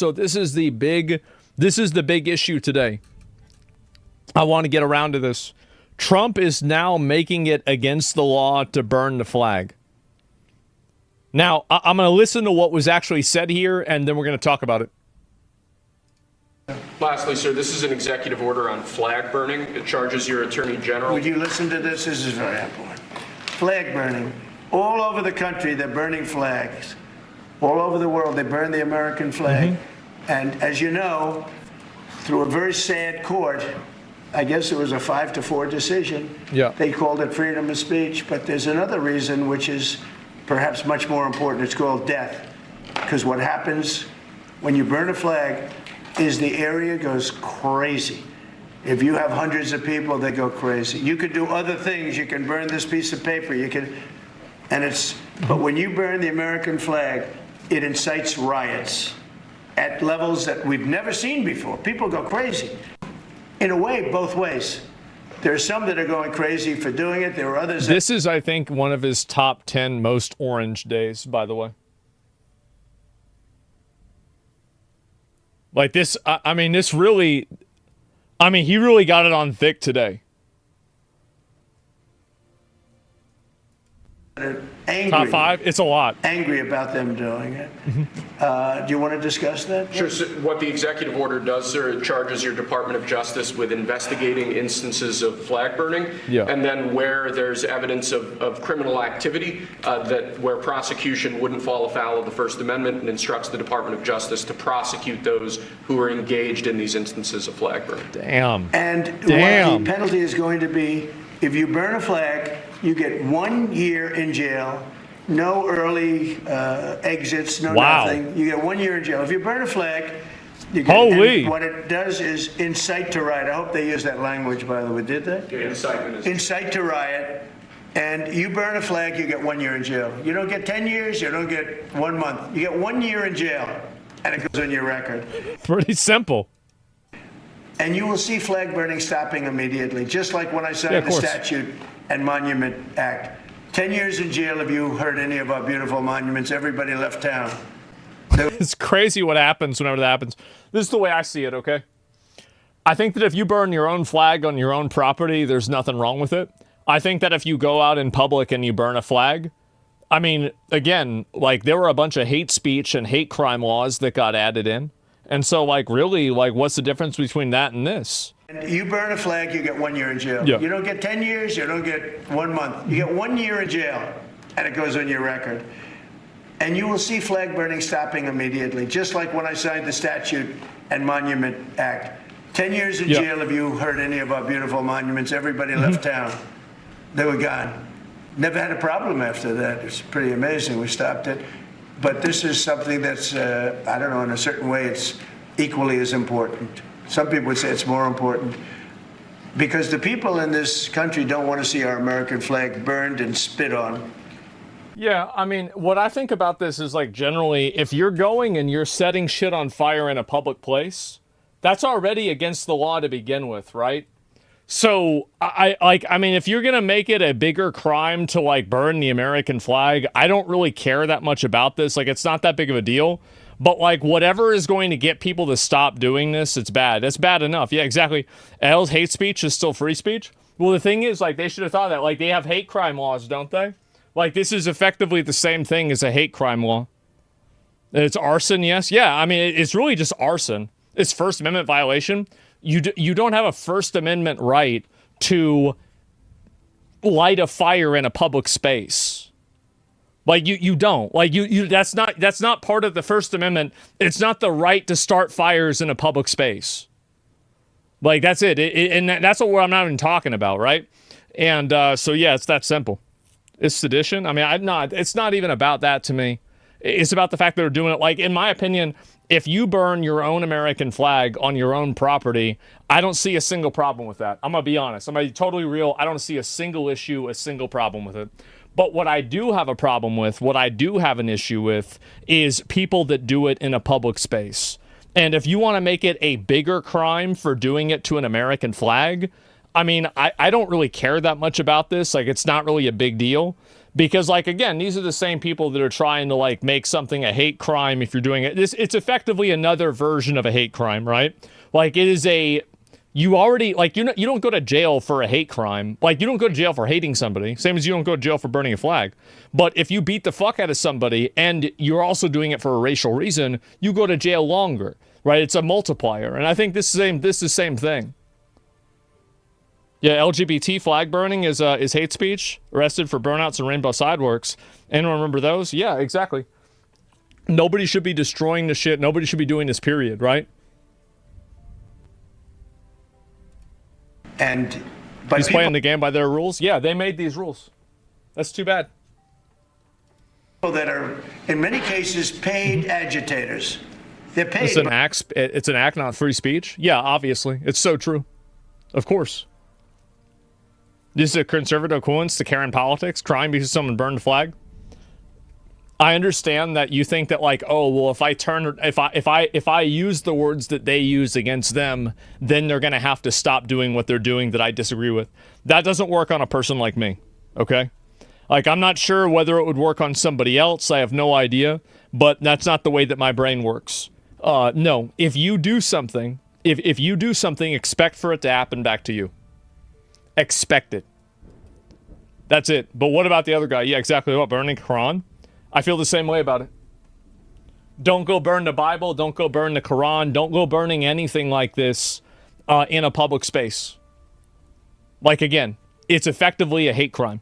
So this is the big issue today. I want to get around to this. Trump is now making it against the law to burn the flag. Now, I'm going to listen to what was actually said here, and then we're going to talk about it. Lastly, sir, this is an executive order on flag burning. It charges your attorney general. Would you listen to this? This is very important. Flag burning. All over the country, they're burning flags. All over the world, they burn the American flag. And as you know, through a very sad court, I guess it was a 5-4 decision. Yeah. They called it freedom of speech. But there's another reason, which is perhaps much more important. It's called death. Because what happens when you burn a flag is the area goes crazy. If you have hundreds of people, they go crazy. You could do other things. You can burn this piece of paper. You can, but when you burn the American flag, it incites riots at levels that we've never seen before. People go crazy. In a way, both ways. There are some that are going crazy for doing it. There are others. This is, I think, one of his top 10 most orange days, by the way. Like this, I mean, he really got it on thick today. Angry, top 5? It's a lot. Angry about them doing it. Do you want to discuss that? Sure. So what the executive order does, sir, it charges your Department of Justice with investigating instances of flag burning. Yeah. And then where there's evidence of criminal activity, where prosecution wouldn't fall afoul of the First Amendment, and instructs the Department of Justice to prosecute those who are engaged in these instances of flag burning. Damn. And what the penalty is going to be, if you burn a flag, you get 1 year in jail, no early exits, no nothing. You get 1 year in jail. If you burn a flag, you get, holy. What it does is incite to riot. I hope they use that language, by the way. Did they? Yeah, incitement is incite to riot. And you burn a flag, you get 1 year in jail. You don't get 10 years, you don't get 1 month. You get 1 year in jail, and it goes on your record. Pretty simple. And you will see flag burning stopping immediately, just like when I signed the Statute and Monument Act. 10 years in jail if you hurt any of our beautiful monuments. Everybody left town. It's crazy what happens whenever that happens. This is the way I see it, okay? I think that if you burn your own flag on your own property, there's nothing wrong with it. I think that if you go out in public and you burn a flag, I mean, again, like there were a bunch of hate speech and hate crime laws that got added in. And so, like, really, like, what's the difference between that and this? And you burn a flag, you get 1 year in jail. Yeah. You don't get 10 years, you don't get 1 month. You get 1 year in jail, and it goes on your record. And you will see flag burning stopping immediately, just like when I signed the Statute and Monument Act. 10 years in jail if you hurt any of our beautiful monuments. Everybody left town. They were gone. Never had a problem after that. It's pretty amazing. We stopped it. But this is something that's, I don't know, in a certain way, it's equally as important. Some people would say it's more important because the people in this country don't want to see our American flag burned and spit on. Yeah, I mean, what I think about this is, like, generally, if you're going and you're setting shit on fire in a public place, that's already against the law to begin with, right? So, I mean, if you're going to make it a bigger crime to, like, burn the American flag, I don't really care that much about this. Like, it's not that big of a deal. But, like, whatever is going to get people to stop doing this, it's bad. That's bad enough. Yeah, exactly. Else hate speech is still free speech. Well, the thing is, like, they should have thought that. Like, they have hate crime laws, don't they? Like, this is effectively the same thing as a hate crime law. It's arson, yes? Yeah, I mean, it's really just arson. It's First Amendment violation. You don't have a First Amendment right to light a fire in a public space. Like, you don't. Like, that's not part of the First Amendment. It's not the right to start fires in a public space. Like, that's it. And that's what I'm not even talking about, right? And so, yeah, it's that simple. It's sedition. I mean, it's not even about that to me. It's about the fact that they're doing it. Like, in my opinion, if you burn your own American flag on your own property, I don't see a single problem with that. I'm going to be honest. I'm going to be totally real. I don't see a single issue, a single problem with it. But what I do have a problem with, what I do have an issue with, is people that do it in a public space. And if you want to make it a bigger crime for doing it to an American flag, I mean, I don't really care that much about this. Like, it's not really a big deal. Because, like, again, these are the same people that are trying to, like, make something a hate crime if you're doing it. It's effectively another version of a hate crime, right? Like, it is a... You already, like, you don't go to jail for a hate crime. Like, you don't go to jail for hating somebody. Same as you don't go to jail for burning a flag. But if you beat the fuck out of somebody and you're also doing it for a racial reason, you go to jail longer, right? It's a multiplier. And I think this is the same thing. Yeah, LGBT flag burning is hate speech. Arrested for burnouts and rainbow sideworks. Anyone remember those? Yeah, exactly. Nobody should be destroying the shit. Nobody should be doing this, period, right? But he's playing the game by their rules. Yeah, they made these rules. That's too bad. People that are, in many cases, paid agitators. They're paid. It's an act, not free speech. Yeah, obviously. It's so true. Of course. This is a conservative equivalence to Karen politics, crying because someone burned a flag. I understand that you think that, like, oh, well, if I use the words that they use against them, then they're gonna have to stop doing what they're doing that I disagree with. That doesn't work on a person like me, okay? Like, I'm not sure whether it would work on somebody else. I have no idea, but that's not the way that my brain works. No, if you do something, if you do something, expect for it to happen back to you. Expect it. That's it. But what about the other guy? Yeah, exactly. What, burning Quran? I feel the same way about it. Don't go burn the Bible. Don't go burn the Quran. Don't go burning anything like this in a public space. Like, again, it's effectively a hate crime.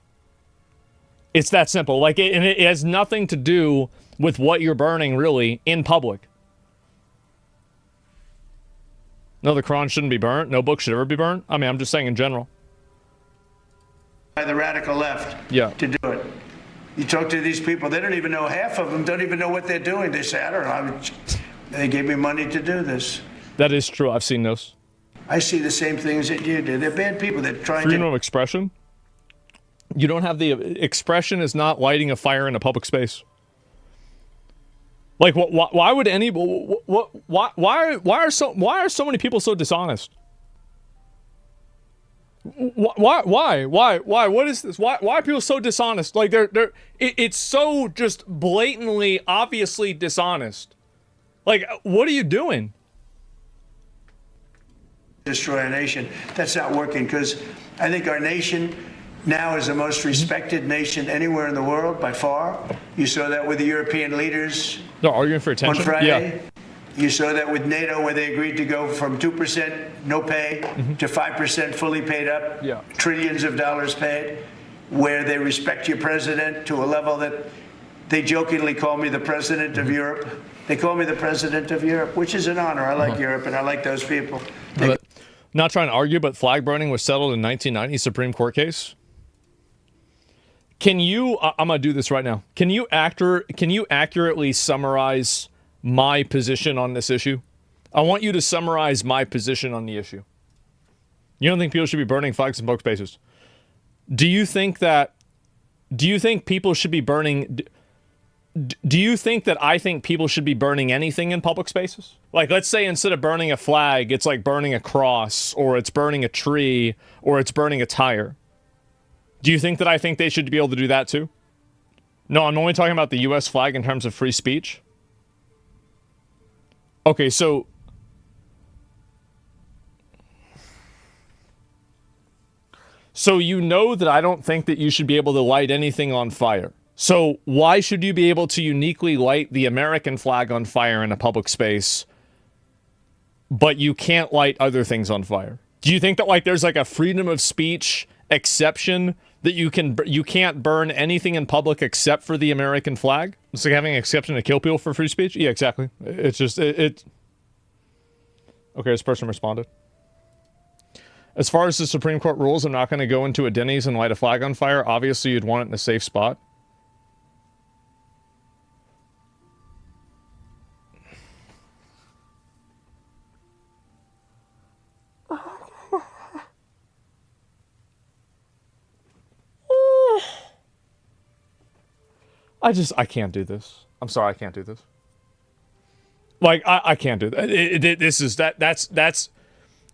It's that simple. Like, and it has nothing to do with what you're burning, really, in public. No, the Quran shouldn't be burnt. No book should ever be burnt. I mean, I'm just saying in general. By the radical left, yeah, to do it. You talk to these people, they don't even know, half of them don't even know what they're doing. They say, I don't know, they gave me money to do this. That is true. I've seen those. I see the same things that you do. They're bad people. They're trying to... Freedom of expression? You don't have the... Expression is not lighting a fire in a public space. Like, why would any... Why are so many people so dishonest? Why? What is this? Why are people so dishonest? Like, it's so just blatantly, obviously dishonest. Like, what are you doing? Destroy a nation. That's not working, because I think our nation now is the most respected nation anywhere in the world by far. You saw that with the European leaders. They're arguing for attention. On Friday. Yeah. You saw that with NATO, where they agreed to go from 2% no pay to 5% fully paid up. Yeah. Trillions of dollars paid, where they respect your president to a level that they jokingly call me the president of Europe. They call me the president of Europe, which is an honor. I like Europe, and I like those people. Not trying to argue, but flag burning was settled in 1990 Supreme Court case. Can you? I'm gonna do this right now. Can you accurately summarize my position on this issue? I want you to summarize my position on the issue. You don't think people should be burning flags in public spaces? Do you think people should be burning... Do you think that I think people should be burning anything in public spaces? Like, let's say instead of burning a flag, it's like burning a cross, or it's burning a tree, or it's burning a tire. Do you think that I think they should be able to do that too? No, I'm only talking about the U.S. flag in terms of free speech. Okay, so... So you know that I don't think that you should be able to light anything on fire. So why should you be able to uniquely light the American flag on fire in a public space, but you can't light other things on fire? Do you think that, like, there's like a freedom of speech exception that you can't burn anything in public except for the American flag? It's like having an exception to kill people for free speech? Yeah, exactly. It's just... Okay, this person responded. As far as the Supreme Court rules, I'm not going to go into a Denny's and light a flag on fire. Obviously, you'd want it in a safe spot. I can't do this. I'm sorry, I can't do this. Like, I can't do that.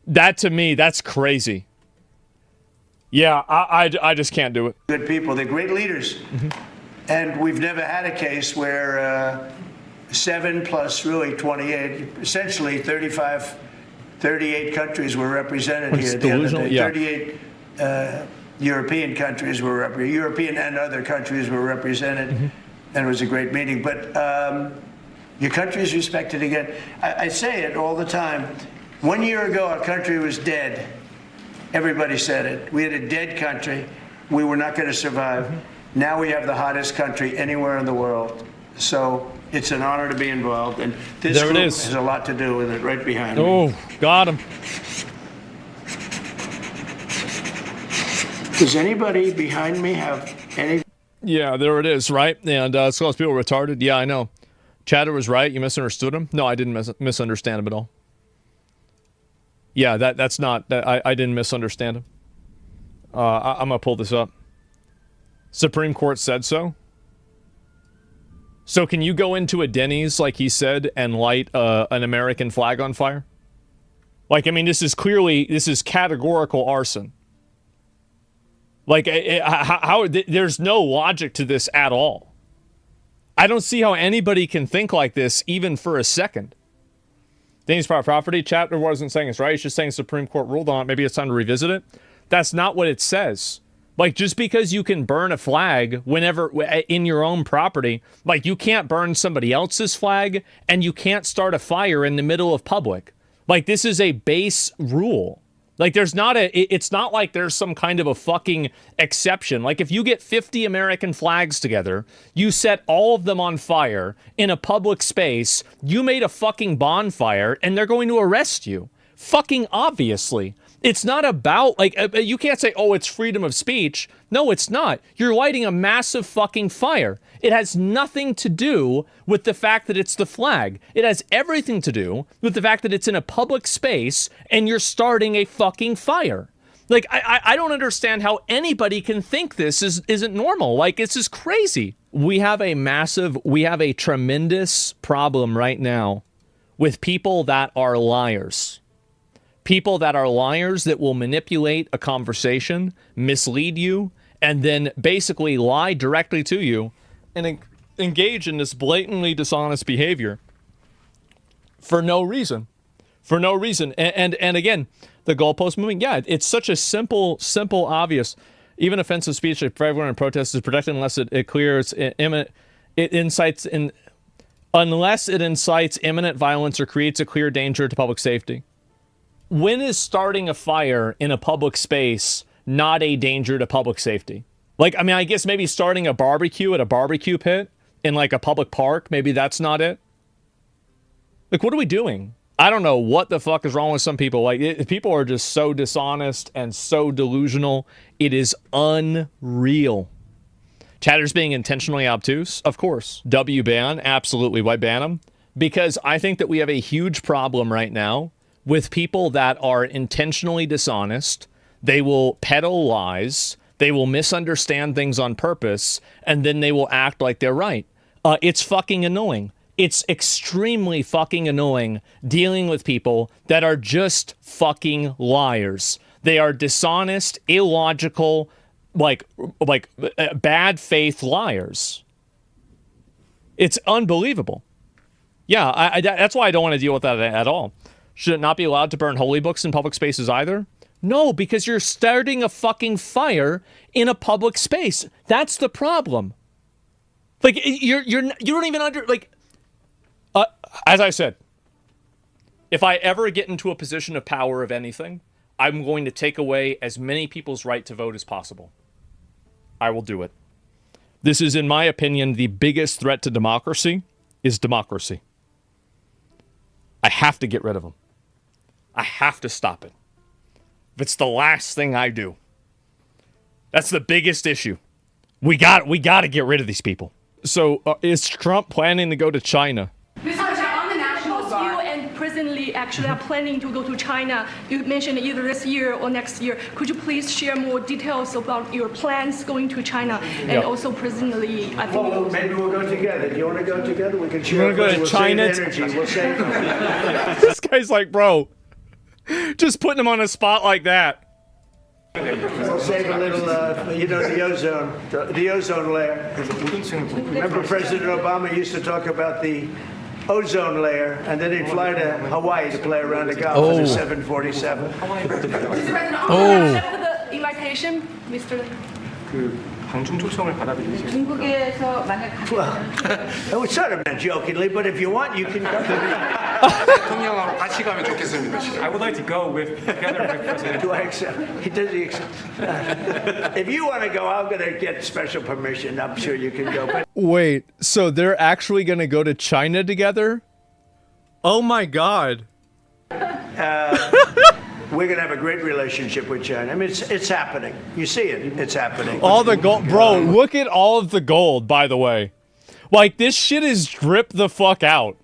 That to me, that's crazy. Yeah, I just can't do it. Good people. They're great leaders. And we've never had a case where 7 plus really 28, essentially 38 countries were represented here. The other day. Yeah. 38 European countries were represented. European and other countries were represented. And it was a great meeting. But your country is respected again. I say it all the time. 1 year ago, our country was dead. Everybody said it. We had a dead country. We were not going to survive. Now we have the hottest country anywhere in the world. So it's an honor to be involved. And this There it group is. has a lot to do with it right behind me. Oh, got him. Does anybody behind me have any? Yeah, there it is, right? And it's calls people retarded. Yeah, I know. Chatter was right. You misunderstood him. No, I didn't misunderstand him at all. Yeah, that's not. I didn't misunderstand him. I'm gonna pull this up. Supreme Court said so. So can you go into a Denny's, like he said, and light an American flag on fire? Like, I mean, this is categorical arson. Like, there's no logic to this at all. I don't see how anybody can think like this even for a second. Denny's private property, chapter wasn't saying it's right. It's just saying Supreme Court ruled on it. Maybe it's time to revisit it. That's not what it says. Like, just because you can burn a flag whenever in your own property, like, you can't burn somebody else's flag and you can't start a fire in the middle of public. Like, this is a base rule. Like, it's not like there's some kind of a fucking exception. Like, if you get 50 American flags together, you set all of them on fire in a public space, you made a fucking bonfire, and they're going to arrest you. Fucking obviously. It's not about, like, you can't say, oh, it's freedom of speech. No, it's not. You're lighting a massive fucking fire. It has nothing to do with the fact that it's the flag. It has everything to do with the fact that it's in a public space and you're starting a fucking fire. Like, I don't understand how anybody can think this isn't normal. Like, this is crazy. We have a tremendous problem right now with people that are liars. People that are liars that will manipulate a conversation, mislead you, and then basically lie directly to you and engage in this blatantly dishonest behavior for no reason. For no reason. And again, the goalpost moving, yeah, it's such a simple, obvious. Even offensive speech for everyone in protest is protected unless it clears imminent. Unless it incites imminent violence or creates a clear danger to public safety. When is starting a fire in a public space not a danger to public safety? Like, I mean, I guess maybe starting a barbecue at a barbecue pit in like a public park, maybe that's not it. Like, what are we doing? I don't know what the fuck is wrong with some people. Like, people are just so dishonest and so delusional. It is unreal. Chatter's being intentionally obtuse, of course. W ban, absolutely. Why ban them? Because I think that we have a huge problem right now with people that are intentionally dishonest. They will peddle lies. They will misunderstand things on purpose, and then they will act like they're right. It's fucking annoying. It's extremely fucking annoying dealing with people that are just fucking liars. They are dishonest, illogical, like bad faith liars. It's unbelievable. Yeah, that's why I don't want to deal with that at all. Should it not be allowed to burn holy books in public spaces either? No, because you're starting a fucking fire in a public space. That's the problem. Like, you don't even as I said, if I ever get into a position of power of anything, I'm going to take away as many people's right to vote as possible. I will do it. This is, in my opinion, the biggest threat to democracy is democracy. I have to get rid of them. I have to stop it. If it's the last thing I do, that's the biggest issue. We got to get rid of these people. So, is Trump planning to go to China? On the national you and presently actually are planning to go to China. You mentioned either this year or next year. Could you please share more details about your plans going to China and also presently? I think. Well, maybe we'll go together. Do you want to go together? We can share. You want to go to China? We'll save energy. This guy's like, bro, just putting him on a spot like that. We'll save a little, the ozone layer. Remember President Obama used to talk about the ozone layer, and then he'd fly to Hawaii to play around the golf with a 747. Mr. President, the invitation, Mr. 방중 초청을 받아들이시죠. 중국에서 만약 It was sort of meant jokingly, but if you want, you can come to me. 대통령하고 같이 가면 좋겠습니다. I would like to go together with President. Do I accept? Does he accept? If you want to go, I'm going to get special permission. I'm sure you can go. But Wait, so they're actually going to go to China together? Oh my god. we're going to have a great relationship with China. I mean, it's happening. You see it. It's happening. All the gold. Bro, look at all of the gold, by the way. Like, this shit is dripped the fuck out.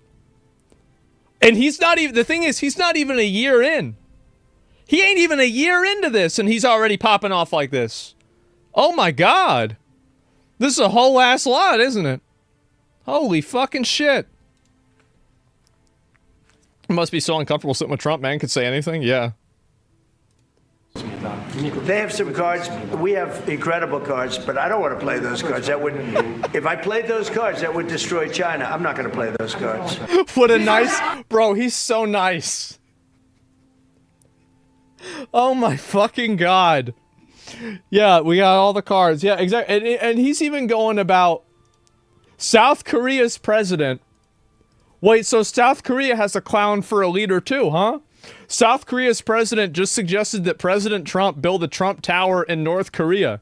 And he's not even... The thing is, he's not even a year in. He ain't even a year into this, and he's already popping off like this. Oh my god. This is a whole ass lot, isn't it? Holy fucking shit. It must be so uncomfortable sitting with Trump, man. Could say anything. Yeah. They have some cards. We have incredible cards, but I don't want to play those cards. That would, if I played those cards, that would destroy China. I'm not going to play those cards. What a nice... Bro, he's so nice. Oh my fucking god. Yeah, we got all the cards. Yeah, exactly. And he's even going about South Korea's president. Wait, so South Korea has a clown for a leader too, huh? South Korea's president just suggested that President Trump build a Trump Tower in North Korea.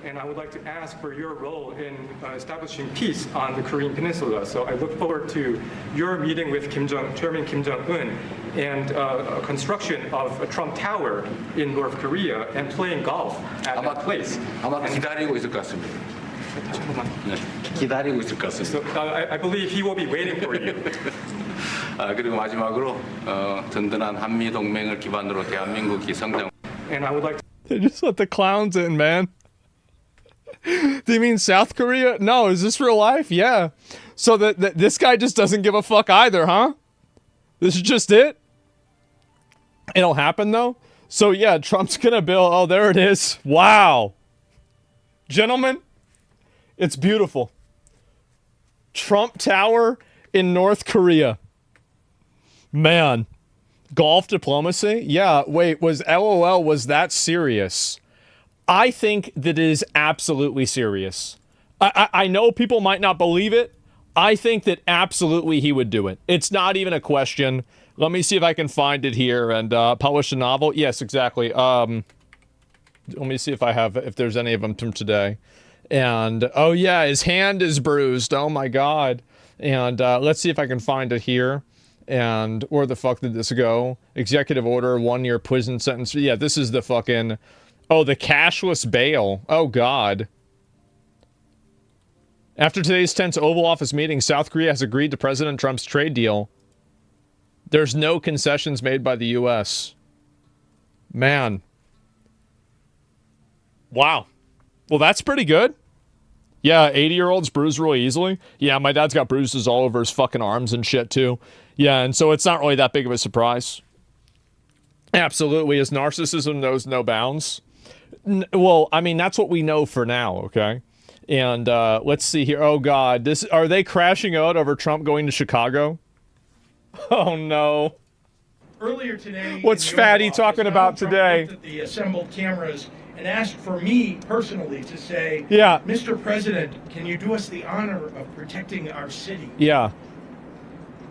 And I would like to ask for your role in establishing peace on the Korean Peninsula. So I look forward to your meeting with Chairman Kim Jong-un and construction of a Trump Tower in North Korea and playing golf at that place. 아마 기다리고 있을 것 같습니다. 네, 기다리고 있을 것 같습니다. So I believe he will be waiting for you. 그리고 마지막으로 든든한 한미 동맹을 기반으로 대한민국이 성장. And I would like to They just let the clowns in, man. Do you mean South Korea? No, is this real life? Yeah. So that this guy just doesn't give a fuck either, huh? This is just it? It'll happen, though? So, yeah, Trump's gonna build... Oh, there it is. Wow. Gentlemen, it's beautiful. Trump Tower in North Korea. Man. Golf diplomacy? Yeah, wait, was LOL, was that serious? I think that it is absolutely serious. I know people might not believe it. I think that absolutely he would do it. It's not even a question. Let me see if I can find it here and publish a novel. Yes, exactly. Let me see if there's any of them from today. And, oh yeah, his hand is bruised. Oh my god. And let's see if I can find it here. And where the fuck did this go? Executive order, 1-year prison sentence. Yeah, this is the fucking... Oh, the cashless bail. Oh, God. After today's tense Oval Office meeting, South Korea has agreed to President Trump's trade deal. There's no concessions made by the U.S. Man. Wow. Well, that's pretty good. Yeah, 80-year-olds bruise really easily. Yeah, my dad's got bruises all over his fucking arms and shit, too. Yeah, and so it's not really that big of a surprise. Absolutely. His narcissism knows no bounds. Well, I mean, that's what we know for now, okay? And let's see here. Oh, God. Are they crashing out over Trump going to Chicago? Oh, no. Earlier today... What's Fatty talking about today? Looked at the assembled cameras and asked for me personally to say, yeah, Mr. President, can you do us the honor of protecting our city? Yeah.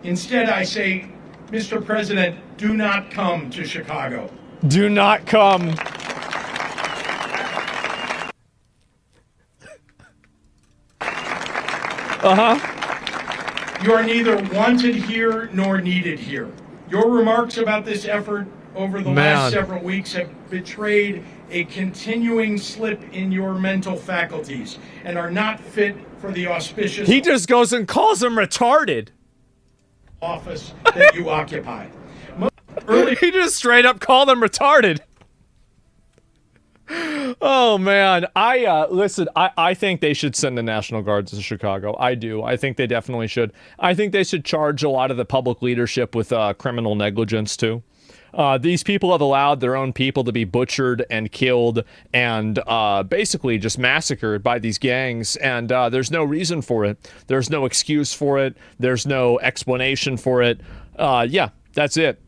Instead, I say, Mr. President, do not come to Chicago. Do not come. You are neither wanted here nor needed here. Your remarks about this effort over the last several weeks have betrayed a continuing slip in your mental faculties and are not fit for the auspicious... He just goes and calls him retarded. ...office that you occupy. He just straight up called him retarded. Oh, man. Listen, I think they should send the National Guards to Chicago. I do. I think they definitely should. I think they should charge a lot of the public leadership with criminal negligence, too. These people have allowed their own people to be butchered and killed and basically just massacred by these gangs, and there's no reason for it. There's no excuse for it. There's no explanation for it. Yeah, that's it.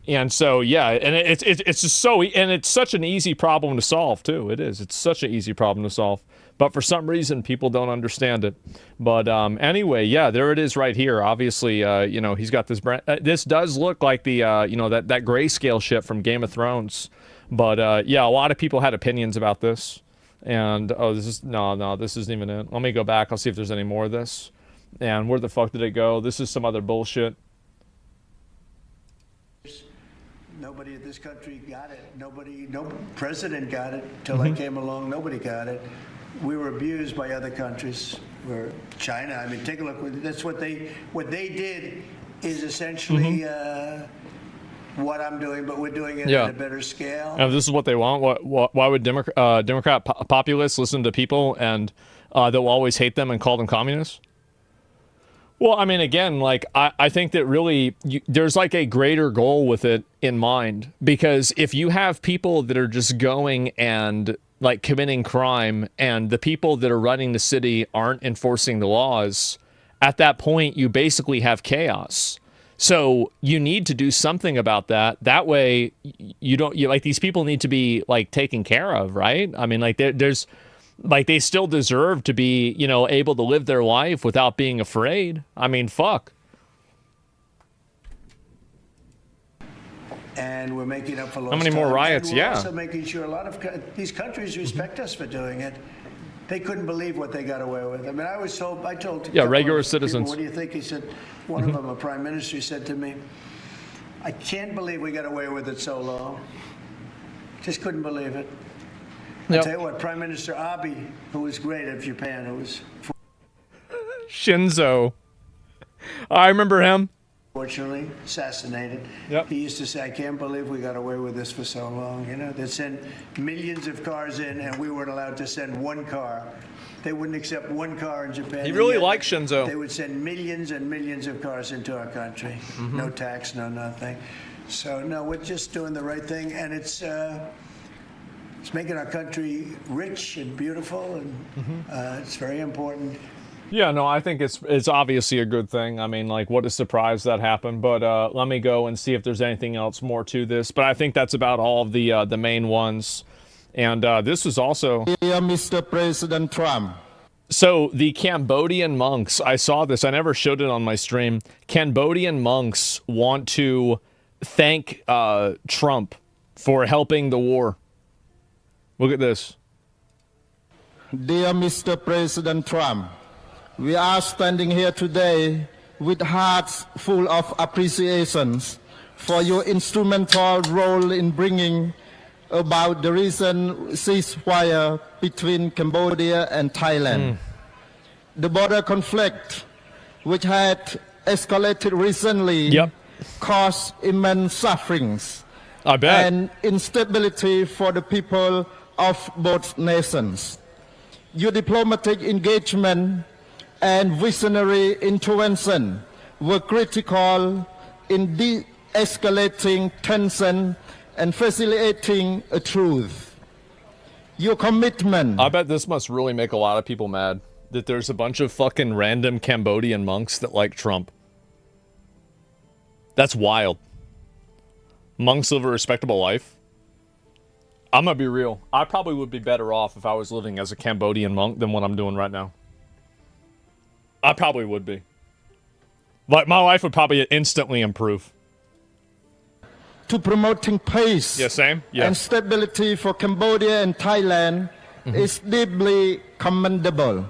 And so, yeah, and it's just so, and it's such an easy problem to solve too. It is. It's such an easy problem to solve. But for some reason, people don't understand it. But anyway, yeah, there it is right here. Obviously, you know, he's got this brand. This does look like the, you know, that grayscale shit from Game of Thrones. But yeah, a lot of people had opinions about this. And oh, this is no, this isn't even it. Let me go back. I'll see if there's any more of this. And where the fuck did it go? This is some other bullshit. Nobody in this country got it. No president got it till I came along. Nobody got it. We were abused by other countries. We're China. I mean, take a look. That's what they did is essentially what I'm doing, but we're doing it at a better scale. And if this is what they want, why would Democrat populists listen to people and they'll always hate them and call them communists? Well, I mean, again, like, I think that really there's like a greater goal with it in mind, because if you have people that are just going and like committing crime and the people that are running the city aren't enforcing the laws, at that point, you basically have chaos. So you need to do something about that. That way you like, these people need to be like taken care of, right? I mean, like there's like, they still deserve to be, you know, able to live their life without being afraid. I mean, fuck. And we're making up for lost How many more time. riots? And we're Yeah. also making sure a lot of these countries respect us for doing it. They couldn't believe what they got away with. I mean, I told regular people, citizens. What do you think? He said, one of them, a prime minister, he said to me, I can't believe we got away with it so long. Just couldn't believe it. I'll tell you what, Prime Minister Abe, who was great of Japan, who was Shinzo. I remember him. fortunately assassinated. He used to say, I can't believe we got away with this for so long. You know, they'd send millions of cars in and we weren't allowed to send one car. They wouldn't accept one car in Japan. He really liked Shinzo. They would send millions and millions of cars into our country. No tax, no nothing. So, no, we're just doing the right thing, and it's making our country rich and beautiful, and it's very important. Yeah, no, I think it's obviously a good thing. I mean, like, what a surprise that happened. But let me go and see if there's anything else more to this. But I think that's about all of the main ones. And this was also... Dear Mr. President Trump. So the Cambodian monks, I saw this. I never showed it on my stream. Cambodian monks want to thank Trump for helping the war. Look at this. Dear Mr. President Trump, we are standing here today with hearts full of appreciations for your instrumental role in bringing about the recent ceasefire between Cambodia and Thailand. The border conflict, which had escalated recently, caused immense sufferings and instability for the people of both nations. Your diplomatic engagement and visionary intervention were critical in de-escalating tension and facilitating a truce. Your commitment... I bet this must really make a lot of people mad, that there's a bunch of fucking random Cambodian monks that like Trump. That's wild. Monks live a respectable life. I'm gonna be real. I probably would be better off if I was living as a Cambodian monk than what I'm doing right now. I probably would be. Like, my life would probably instantly improve. To promoting peace and stability for Cambodia and Thailand is deeply commendable.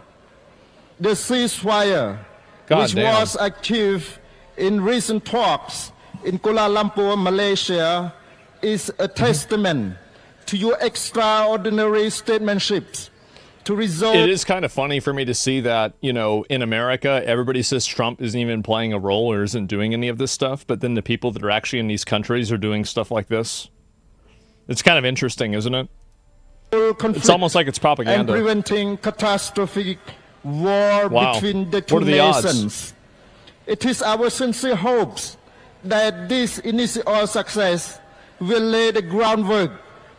The ceasefire, which was achieved in recent talks in Kuala Lumpur, Malaysia, is a testament to your extraordinary statesmanship to resolve... It is kind of funny for me to see that, you know, in America, everybody says Trump isn't even playing a role or isn't doing any of this stuff, but then the people that are actually in these countries are doing stuff like this. It's kind of interesting, isn't it? It's almost like it's propaganda. And preventing catastrophic war between the two nations. It is our sincere hopes that this initial success will lay the groundwork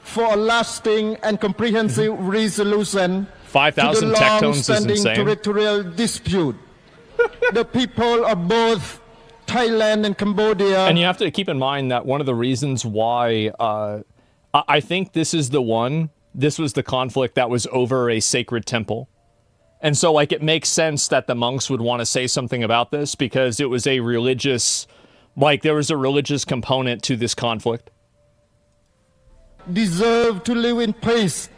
for a lasting and comprehensive resolution 5,000 to the tectones is long-standing insane. territorial dispute. The people of both Thailand and Cambodia. And you have to keep in mind that one of the reasons why I think this is the one, this was the conflict that was over a sacred temple. And so, like, it makes sense that the monks would want to say something about this because it was a religious, like, there was a religious component to this conflict. Deserve to live in peace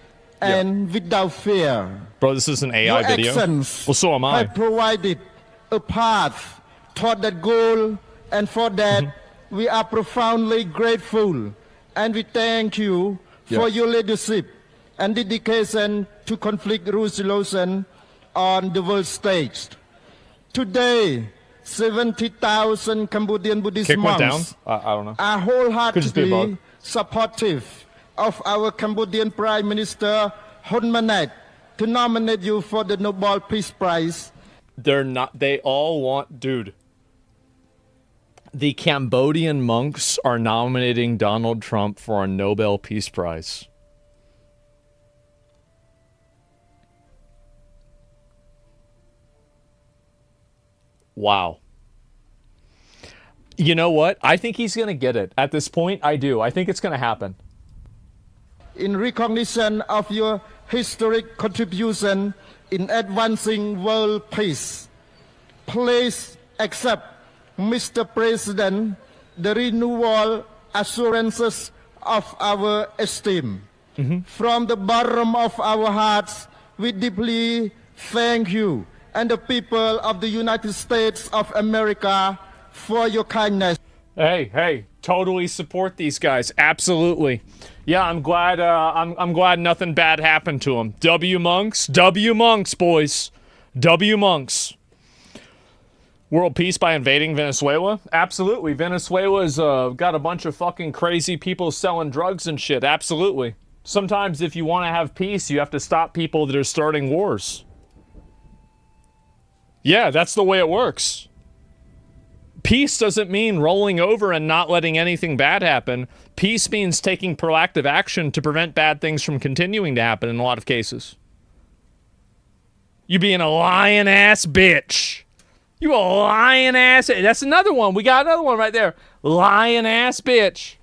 and without fear. Bro, this is an AI Your video. actions Well, so am I. have provided a path toward that goal, and for that we are profoundly grateful, and we thank you for your leadership and dedication to conflict resolution on the world stage. Today, 70,000 Cambodian Buddhist Kick went down? monks I don't know. are Could just be a wholeheartedly bug. supportive of our Cambodian Prime Minister Hun Manet to nominate you for the Nobel Peace Prize. They're not, they all want, dude. The Cambodian monks are nominating Donald Trump for a Nobel Peace Prize. Wow. You know what? I think he's going to get it. At this point, I do. I think it's going to happen. In recognition of your historic contribution in advancing world peace, please accept, Mr. President, the renewal assurances of our esteem. From the bottom of our hearts, we deeply thank you and the people of the United States of America for your kindness. Hey, totally support these guys. Absolutely. Yeah, I'm glad I'm glad nothing bad happened to them. W monks, boys. W monks. World peace by invading Venezuela? Absolutely. Venezuela's got a bunch of fucking crazy people selling drugs and shit. Absolutely. Sometimes if you want to have peace, you have to stop people that are starting wars. Yeah, that's the way it works. Peace doesn't mean rolling over and not letting anything bad happen. Peace means taking proactive action to prevent bad things from continuing to happen in a lot of cases. You being a lying ass bitch. You a lying ass. That's another one. We got another one right there. Lying ass bitch.